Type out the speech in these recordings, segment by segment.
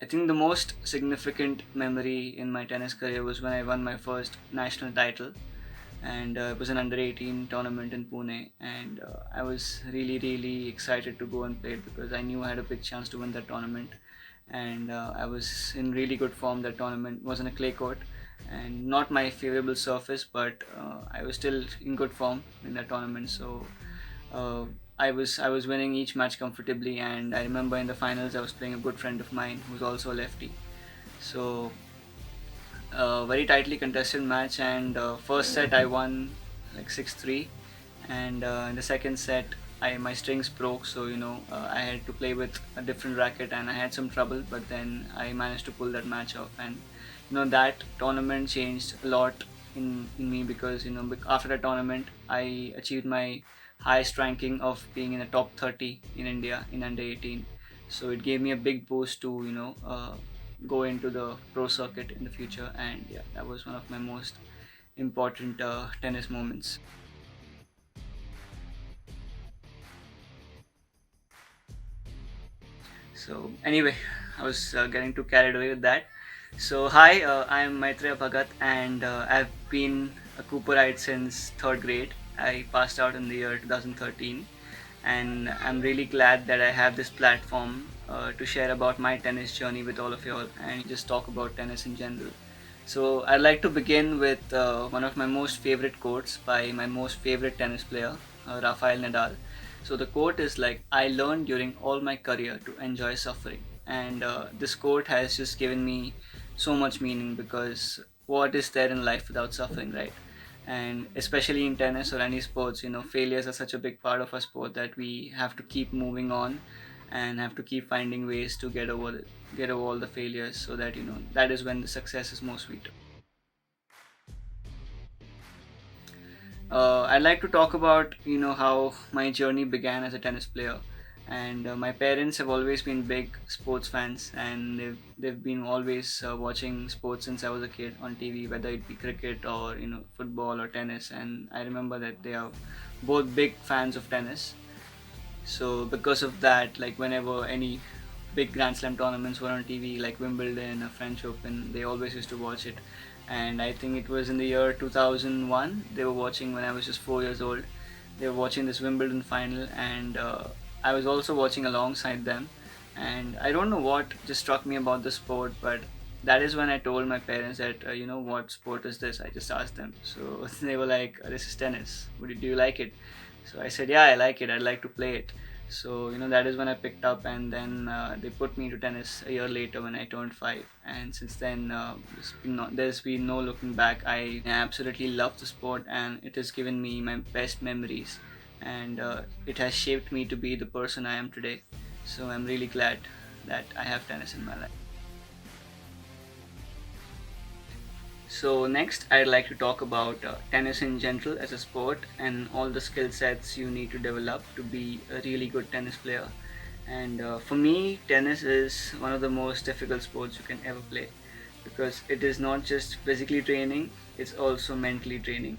I think the most significant memory in my tennis career was when I won my first national title, and it was an under 18 tournament in Pune, and I was really excited to go and play it because I knew I had a big chance to win that tournament, and I was in really good form. That tournament was in a clay court, and not my favorable surface, but I was still in good form in that tournament. So uh, I was winning each match comfortably, and I remember in the finals I was playing a good friend of mine who's also a lefty. So very tightly contested match, and first set I won like 6-3, and in the second set my strings broke, so I had to play with a different racket and I had some trouble, but then I managed to pull that match off, and that tournament changed a lot in me because after that tournament I achieved my highest ranking of being in the top 30 in India in under 18. So it gave me a big boost to go into the pro circuit in the future, and yeah, that was one of my most important tennis moments. So anyway, I was getting too carried away with that. So hi, I'm Maitreya Bhagat, and I've been a Cooperite since third grade. I passed out in the year 2013, and I'm really glad that I have this platform to share about my tennis journey with all of you all and just talk about tennis in general. So I'd like to begin with one of my most favorite quotes by my most favorite tennis player, Rafael Nadal. So the quote is like, "I learned during all my career to enjoy suffering," and this quote has just given me so much meaning because what is there in life without suffering, right? And especially in tennis or any sports, failures are such a big part of our sport that we have to keep moving on and have to keep finding ways to get over all the failures, so that that is when the success is more sweet. I'd like to talk about how my journey began as a tennis player, and my parents have always been big sports fans, and they've been always watching sports since I was a kid on TV, whether it be cricket or football or tennis. And I remember that they are both big fans of tennis. So because of that, like whenever any big Grand Slam tournaments were on TV, like Wimbledon or French Open, they always used to watch it. And I think it was in the year 2001. They were watching when I was just 4 years old. They were watching this Wimbledon final, and I was also watching alongside them. And I don't know what just struck me about the sport, but that is when I told my parents that what sport is this? I just asked them. So they were like, "This is tennis. Do you like it?" So I said, "Yeah, I like it. I'd like to play it." So that is when I picked up, and then they put me to tennis a year later when I turned 5. And since then, there's been no looking back. I absolutely love the sport, and it has given me my best memories, and it has shaped me to be the person I am today. So I'm really glad that I have tennis in my life. So next, I'd like to talk about tennis in general as a sport and all the skill sets you need to develop to be a really good tennis player. And for me, tennis is one of the most difficult sports you can ever play because it is not just physically training; it's also mentally training.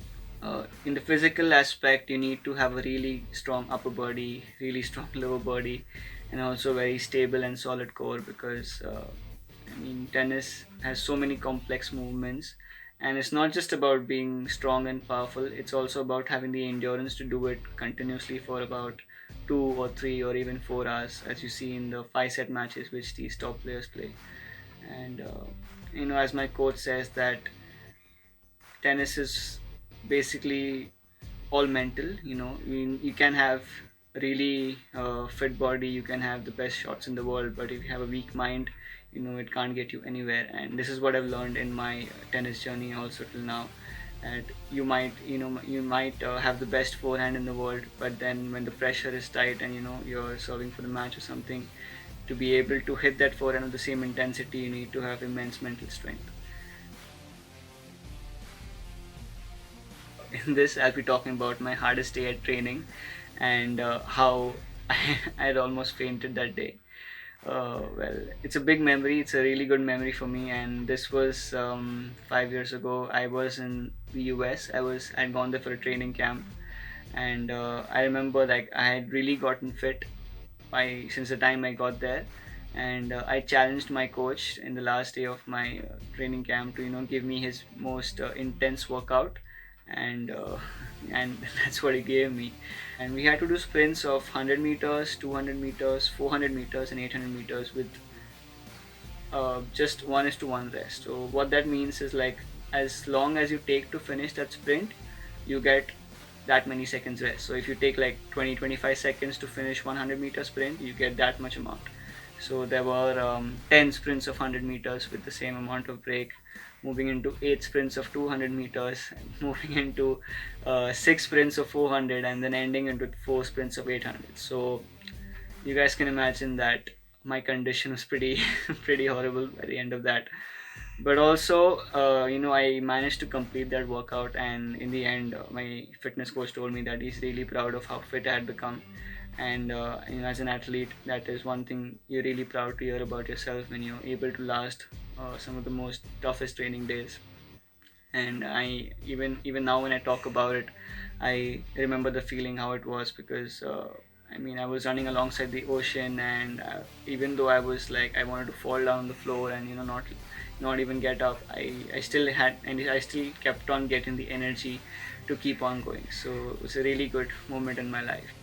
In the physical aspect, you need to have a really strong upper body, really strong lower body, and also very stable and solid core because I mean, tennis has so many complex movements, and it's not just about being strong and powerful, it's also about having the endurance to do it continuously for about 2 or 3 or even 4 hours, as you see in the 5 set matches which these top players play. And, as my coach says, that tennis is basically all mental. You can have a really fit body, you can have the best shots in the world, but if you have a weak mind, it can't get you anywhere. And this is what I've learned in my tennis journey also till now, that you might have the best forehand in the world, but then when the pressure is tight and you're serving for the match or something, to be able to hit that forehand with the same intensity, you need to have immense mental strength. In this, I'll be talking about my hardest day at training, and how I had almost fainted that day. Well, it's a big memory. It's a really good memory for me, and this was 5 years ago. I was in the US. I'd gone there for a training camp, and I remember like I had really gotten fit by since the time I got there, and I challenged my coach in the last day of my training camp to give me his most intense workout, and and that's what he gave me. And we had to do sprints of 100 meters, 200 meters, 400 meters, and 800 meters with just 1:1 rest. So what that means is, like, as long as you take to finish that sprint, you get that many seconds rest. So if you take like 20-25 seconds to finish 100-meter sprint, you get that much amount. So there were 10 sprints of 100 meters with the same amount of break, moving into 8 sprints of 200 meters, moving into 6 sprints of 400, and then ending into 4 sprints of 800. So you guys can imagine that my condition was pretty pretty horrible by the end of that. But also, I managed to complete that workout, and in the end, my fitness coach told me that he's really proud of how fit I had become. And as an athlete, that is one thing you're really proud to hear about yourself, when you're able to last some of the most toughest training days. And I, even now when I talk about it, I remember the feeling how it was, because I was running alongside the ocean, and even though I was like, I wanted to fall down on the floor and not even get up, I still had, and I still kept on getting the energy to keep on going. So it was a really good moment in my life.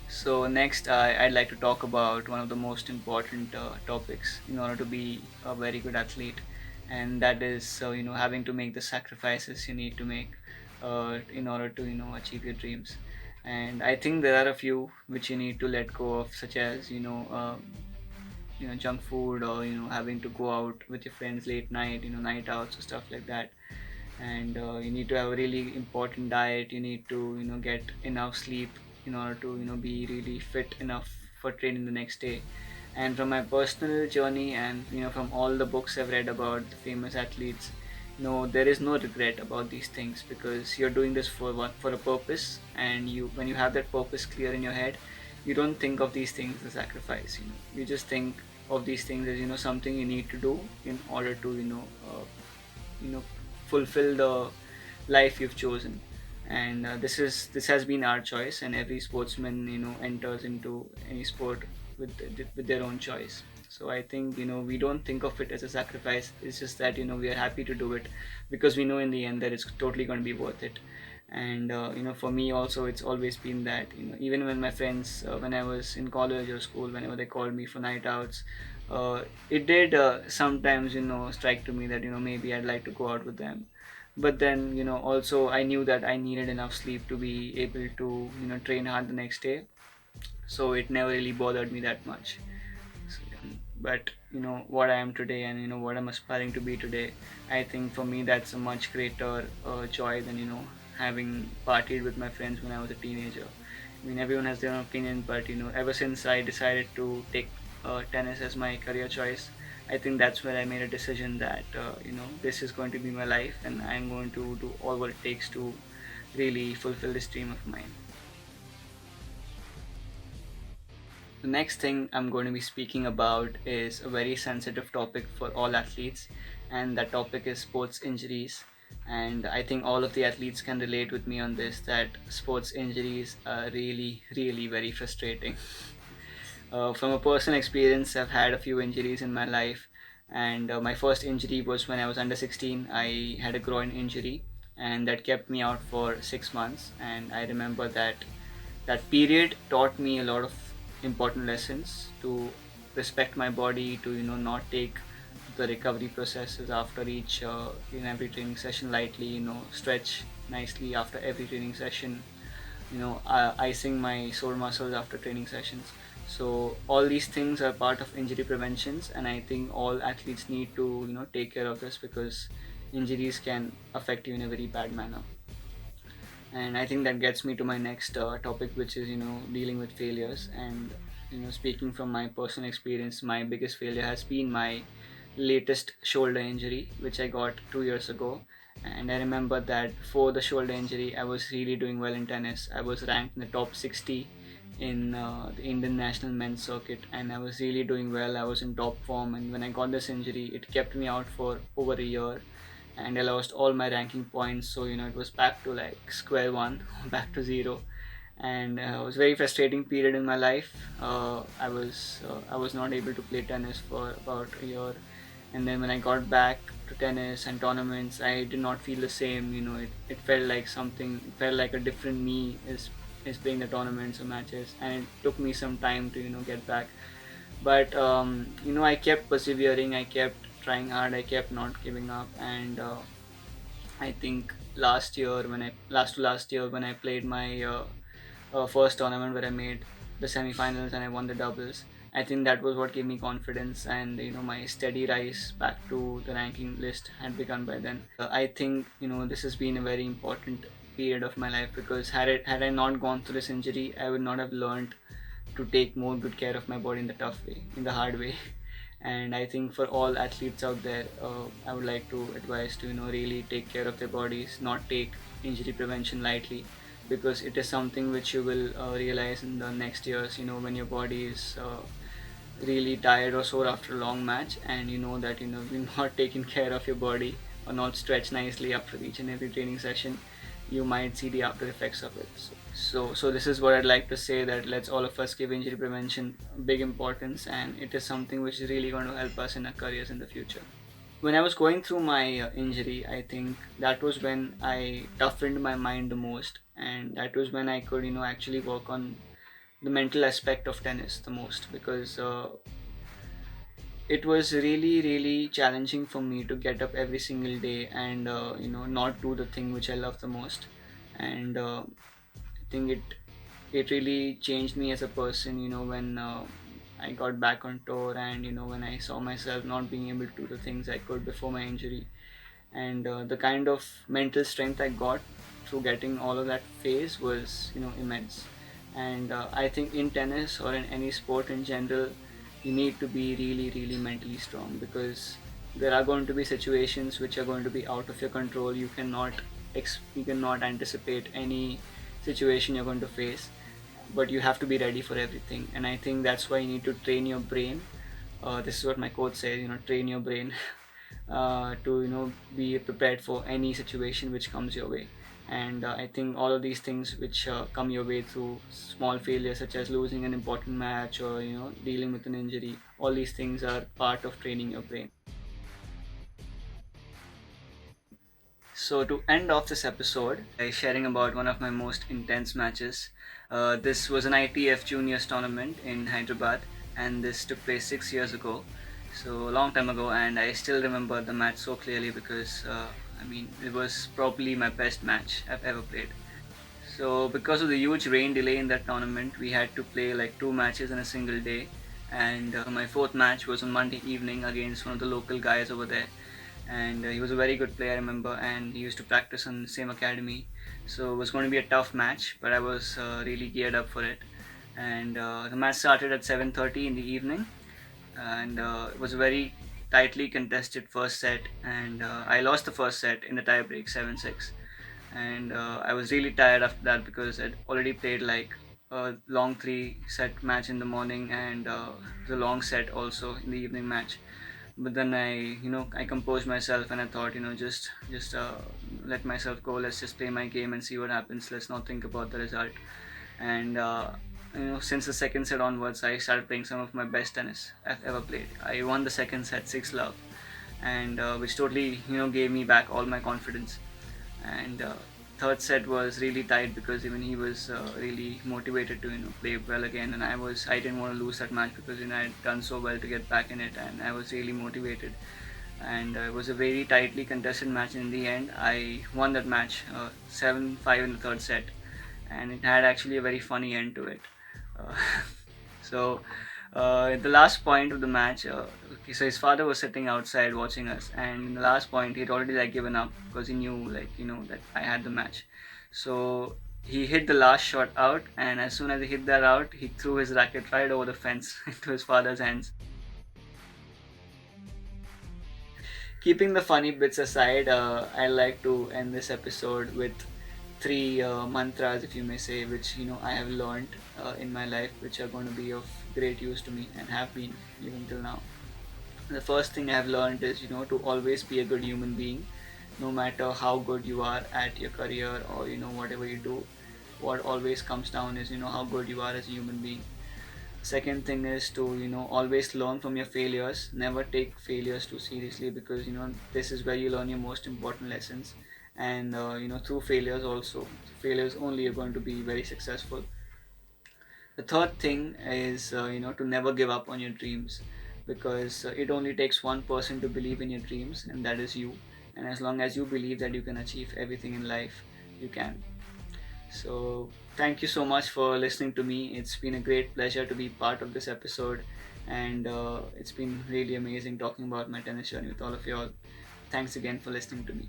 So next, I'd like to talk about one of the most important topics in order to be a very good athlete, and that is, having to make the sacrifices you need to make in order to achieve your dreams. And I think there are a few which you need to let go of, such as junk food, or having to go out with your friends late night, night outs or stuff like that. And you need to have a really important diet. You need to get enough sleep in order to be really fit enough for training the next day. And from my personal journey, and from all the books I've read about the famous athletes, there is no regret about these things, because you're doing this for a purpose. And when you have that purpose clear in your head, you don't think of these things as sacrifice. You just think of these things as something you need to do in order to you know fulfill the life you've chosen. And this has been our choice, and every sportsman enters into any sport with their own choice. So I think we don't think of it as a sacrifice. It's just that we are happy to do it, because we know in the end that it's totally going to be worth it. And for me also, it's always been that even when my friends, when I was in college or school, whenever they called me for night outs, it did sometimes strike to me that maybe I'd like to go out with them. But then also I knew that I needed enough sleep to be able to train hard the next day. So it never really bothered me that much. So, but what I am today, and what I'm aspiring to be today, I think for me that's a much greater joy than having partied with my friends when I was a teenager. Everyone has their own opinion, but ever since I decided to take tennis as my career choice, I think that's where I made a decision that this is going to be my life, and I'm going to do all what it takes to really fulfill this dream of mine. The next thing I'm going to be speaking about is a very sensitive topic for all athletes, and that topic is sports injuries. And I think all of the athletes can relate with me on this, that sports injuries are really, really very frustrating. From a personal experience, I've had a few injuries in my life, and my first injury was when I was under 16. I had a groin injury, and that kept me out for 6 months. And I remember that that period taught me a lot of important lessons: to respect my body, to not take the recovery processes after each in every training session lightly, stretch nicely after every training session, icing my sore muscles after training sessions. So all these things are part of injury preventions, and I think all athletes need to take care of this, because injuries can affect you in a very bad manner. And I think that gets me to my next topic, which is dealing with failures. And speaking from my personal experience, my biggest failure has been my latest shoulder injury, which I got 2 years ago. And I remember that before the shoulder injury, I was really doing well in tennis. I was ranked in the top 60 in the Indian national men's circuit, and I was really doing well. I was in top form, and when I got this injury, it kept me out for over a year, and I lost all my ranking points. So it was back to like square one, back to zero. and it was a very frustrating period in my life. I was not able to play tennis for about a year, and then when I got back to tennis and tournaments, I did not feel the same. It felt like something. It felt like a different me is playing the tournaments or matches, and it took me some time to get back. But I kept persevering. I kept trying hard. I kept not giving up, and I think last year when I played my first tournament where I made the semi-finals and I won the doubles. I think that was what gave me confidence, and my steady rise back to the ranking list had begun by then. I think this has been a very important period of my life, because had I not gone through this injury, I would not have learned to take more good care of my body in the tough way, in the hard way. And I think for all athletes out there, I would like to advise to really take care of their bodies, not take injury prevention lightly, because it is something which you will realize in the next years, when your body is really tired or sore after a long match, and you know that you've not taken care of your body or not stretched nicely after each and every training session, you might see the after effects of it. So this is what I'd like to say, that let's all of us give injury prevention big importance, and it is something which is really going to help us in our careers in the future. When I was going through my injury, I think that was when I toughened my mind the most, and that was when I could actually work on the mental aspect of tennis the most, because it was really really challenging for me to get up every single day and not do the thing which I love the most. And I think it really changed me as a person, when I got back on tour, and when I saw myself not being able to do the things I could before my injury, and the kind of mental strength I got through getting all of that phase was immense. And I think in tennis or in any sport in general, you need to be really really mentally strong, because there are going to be situations which are going to be out of your control. You cannot anticipate any situation you're going to face, but you have to be ready for everything. And I think that's why you need to train your brain. This is what my coach says, train your brain to be prepared for any situation which comes your way. And I think all of these things which come your way through small failures, such as losing an important match or dealing with an injury, all these things are part of training your brain. So to end off this episode, I sharing about one of my most intense matches. This was an ITF Juniors tournament in Hyderabad, and this took place 6 years ago, so a long time ago. And I still remember the match so clearly, because it was probably my best match I've ever played. So because of the huge rain delay in that tournament, we had to play like two matches in a single day. And my fourth match was on Monday evening against one of the local guys over there, and he was a very good player, I remember, and he used to practice on the same academy. So it was going to be a tough match, but I was really geared up for it. And the match started at 7:30 in the evening, and it was a very tightly contested first set, and I lost the first set in the tiebreak 7-6. And I was really tired after that, because I'd already played like a long three set match in the morning, and the long set also in the evening match. But then I composed myself, and I thought, just let myself go. Let's just play my game and see what happens. Let's not think about the result. And since the second set onwards, I started playing some of my best tennis I've ever played. I won the second set 6-love, and which totally gave me back all my confidence. And third set was really tight, because even he was really motivated to play well again, and I didn't want to lose that match, because I had done so well to get back in it, and I was really motivated. And it was a very tightly contested match. In the end, I won that match 7-5 in the third set, and it had actually a very funny end to it. uh, so at the last point of the match, okay, so his father was sitting outside watching us, and in the last point he'd already like given up, because he knew that I had the match. So he hit the last shot out, and as soon as he hit that out, he threw his racket right over the fence into his father's hands. Keeping the funny bits aside, I like to end this episode with three mantras, if you may say, which I have learned in my life, which are going to be of great use to me and have been even till now. The first thing I have learned is to always be a good human being, no matter how good you are at your career or whatever you do. what always comes down is, how good you are as a human being. Second thing is to, always learn from your failures. Never take failures too seriously, because this is where you learn your most important lessons. And through failures also, failures only, you're going to be very successful. The third thing is, to never give up on your dreams, because it only takes one person to believe in your dreams, and that is you. And as long as you believe that you can achieve everything in life, you can. So, thank you so much for listening to me. It's been a great pleasure to be part of this episode, and it's been really amazing talking about my tennis journey with all of you all. Thanks again for listening to me.